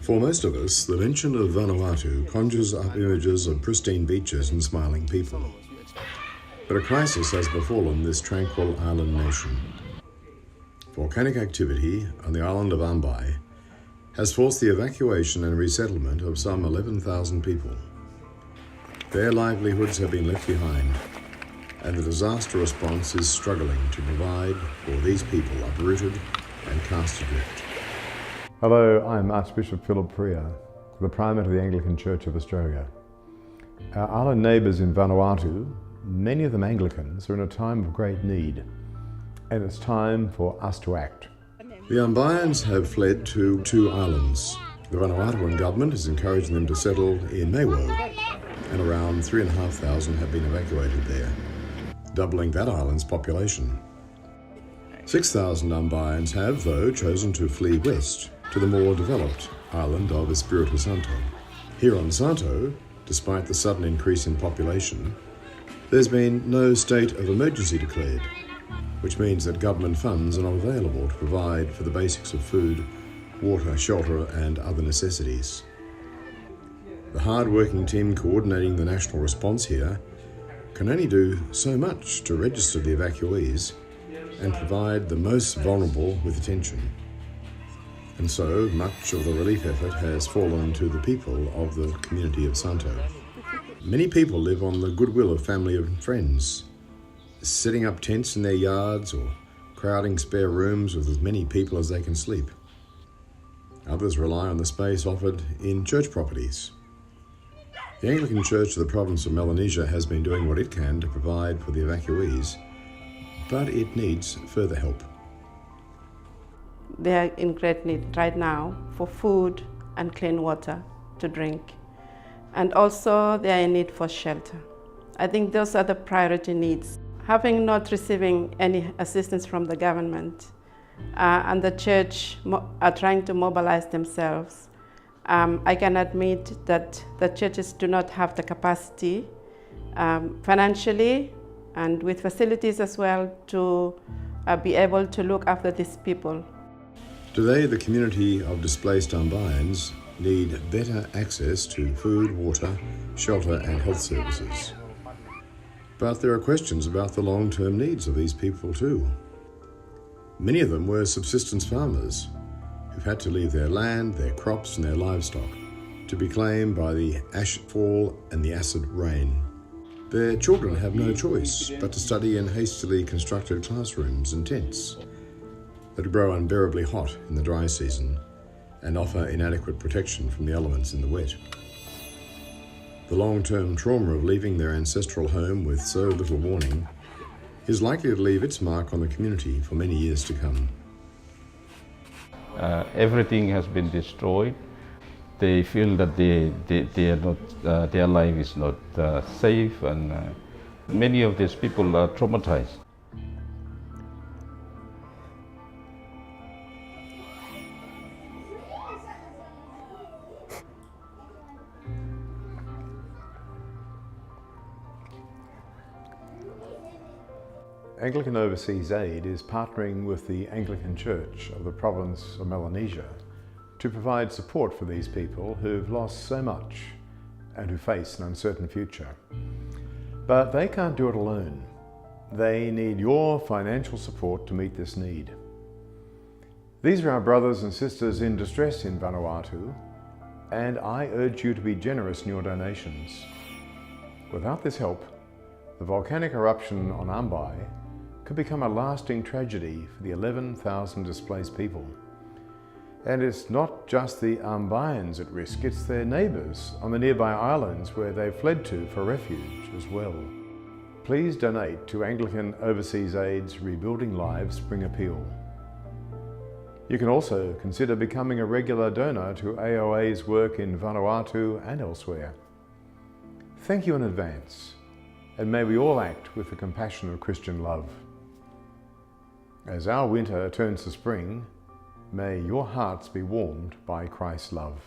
For most of us, the mention of Vanuatu conjures up images of pristine beaches and smiling people. But a crisis has befallen this tranquil island nation. Volcanic activity on the island of Ambai has forced the evacuation and resettlement of some 11,000 people. Their livelihoods have been left behind, and the disaster response is struggling to provide for these people uprooted and cast adrift. Hello, I'm Archbishop Philip Priya, the Primate of the Anglican Church of Australia. Our island neighbours in Vanuatu, many of them Anglicans, are in a time of great need, and it's time for us to act. The Ambaians have fled to 2 islands. The Vanuatuan government is encouraging them to settle in Maywo, and around 3,500 have been evacuated there, doubling that island's population. 6,000 Ambaians have, though, chosen to flee west to the more developed island of Espiritu Santo. Here on Santo, despite the sudden increase in population, there's been no state of emergency declared, which means that government funds are not available to provide for the basics of food, water, shelter and other necessities. The hard-working team coordinating the national response here can only do so much to register the evacuees and provide the most vulnerable with attention. And so much of the relief effort has fallen to the people of the community of Santo. Many people live on the goodwill of family and friends, setting up tents in their yards or crowding spare rooms with as many people as they can sleep. Others rely on the space offered in church properties. The Anglican Church of the province of Melanesia has been doing what it can to provide for the evacuees, but it needs further help. They are in great need right now for food and clean water to drink. And also they are in need for shelter. I think those are the priority needs. Having not receiving any assistance from the government and the church are trying to mobilize themselves, I can admit that the churches do not have the capacity financially and with facilities as well to be able to look after these people. Today, the community of displaced Ambaians need better access to food, water, shelter and health services. But there are questions about the long-term needs of these people too. Many of them were subsistence farmers who've had to leave their land, their crops and their livestock to be claimed by the ash fall and the acid rain. Their children have no choice but to study in hastily constructed classrooms and tents that grow unbearably hot in the dry season and offer inadequate protection from the elements in the wet. The long-term trauma of leaving their ancestral home with so little warning is likely to leave its mark on the community for many years to come. Everything has been destroyed. They feel that they are not, their life is not safe, and many of these people are traumatized. Anglican Overseas Aid is partnering with the Anglican Church of the province of Melanesia to provide support for these people who've lost so much and who face an uncertain future. But they can't do it alone. They need your financial support to meet this need. These are our brothers and sisters in distress in Vanuatu, and I urge you to be generous in your donations. Without this help, the volcanic eruption on Ambai could become a lasting tragedy for the 11,000 displaced people. And it's not just the Ambaians at risk, it's their neighbours on the nearby islands where they've fled to for refuge as well. Please donate to Anglican Overseas Aid's Rebuilding Lives Spring Appeal. You can also consider becoming a regular donor to AOA's work in Vanuatu and elsewhere. Thank you in advance, and may we all act with the compassion of Christian love. As our winter turns to spring, may your hearts be warmed by Christ's love.